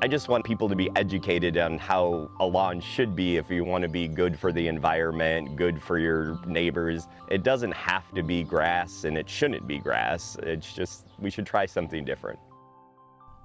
I just want people to be educated on how a lawn should be if you want to be good for the environment, good for your neighbors. It doesn't have to be grass, and it shouldn't be grass. It's just, we should try something different.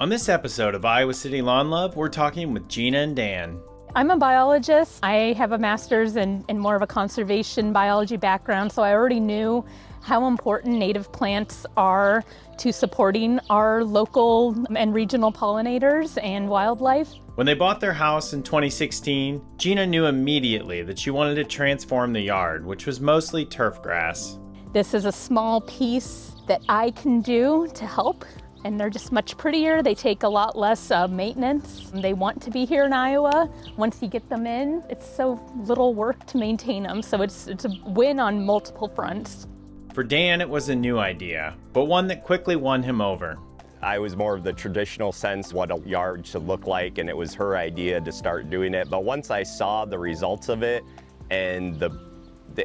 On this episode of Iowa City Lawn Love, we're talking with Gina and Dan. I'm a biologist. I have a master's in more of a conservation biology background, so I already knew how important native plants are to supporting our local and regional pollinators and wildlife. When they bought their house in 2016, Gina knew immediately that she wanted to transform the yard, which was mostly turf grass. This is a small piece that I can do to help, and they're just much prettier. They take a lot less maintenance. They want to be here in Iowa. Once you get them in, it's so little work to maintain them, so it's a win on multiple fronts. For Dan, it was a new idea, but one that quickly won him over. I was more of the traditional sense what a yard should look like, and it was her idea to start doing it. But once I saw the results of it and the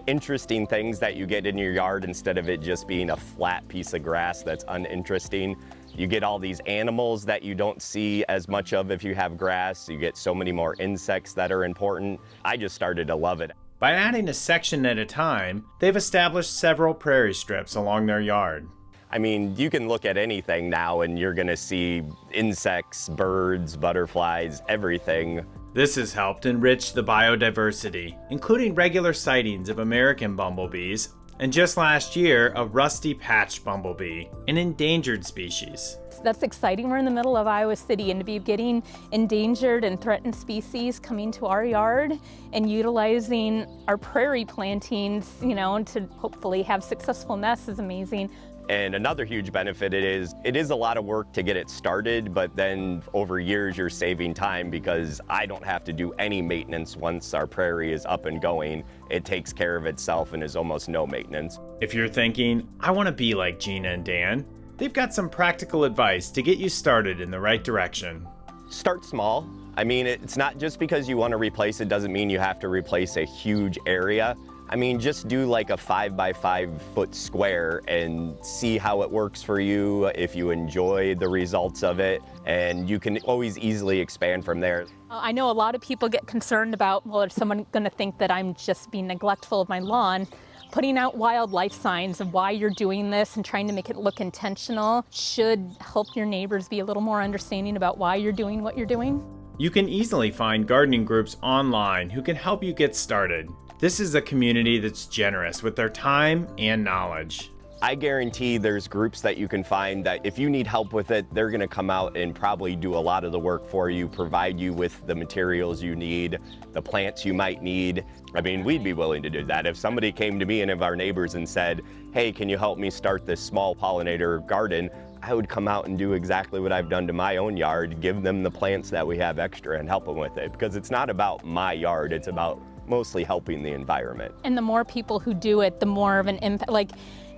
interesting things that you get in your yard, instead of it just being a flat piece of grass that's uninteresting, you get all these animals that you don't see as much of if you have grass. You get so many more insects that are important. I just started to love it. By adding a section at a time, they've established several prairie strips along their yard. I mean, you can look at anything now and you're gonna see insects, birds, butterflies, everything. This has helped enrich the biodiversity, including regular sightings of American bumblebees, and just last year, a rusty patched bumblebee, an endangered species. That's exciting. We're in the middle of Iowa City, and to be getting endangered and threatened species coming to our yard and utilizing our prairie plantings, to hopefully have successful nests is amazing. And another huge benefit it is a lot of work to get it started, but then over years you're saving time because I don't have to do any maintenance once our prairie is up and going. It takes care of itself and is almost no maintenance. If you're thinking, I want to be like Gina and Dan, they've got some practical advice to get you started in the right direction. Start small. I mean, it's not just because you want to replace it doesn't mean you have to replace a huge area. I mean, just do like a 5 by 5 foot square and see how it works for you, if you enjoy the results of it, and you can always easily expand from there. I know a lot of people get concerned about, well, is someone going to think that I'm just being neglectful of my lawn? Putting out wildlife signs of why you're doing this and trying to make it look intentional should help your neighbors be a little more understanding about why you're doing what you're doing. You can easily find gardening groups online who can help you get started. This is a community that's generous with their time and knowledge. I guarantee there's groups that you can find that if you need help with it, they're gonna come out and probably do a lot of the work for you, provide you with the materials you need, the plants you might need. I mean, we'd be willing to do that. If somebody came to me and of our neighbors and said, hey, can you help me start this small pollinator garden? I would come out and do exactly what I've done to my own yard, give them the plants that we have extra and help them with it. Because it's not about my yard, it's about mostly helping the environment. And the more people who do it, the more of an impact.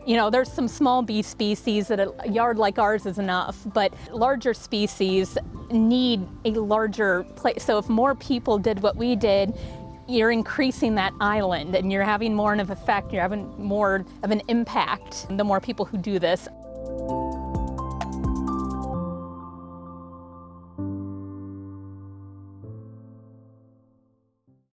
There's some small bee species that a yard like ours is enough, but larger species need a larger place. So if more people did what we did, you're increasing that island and you're having more of an effect, you're having more of an impact the more people who do this.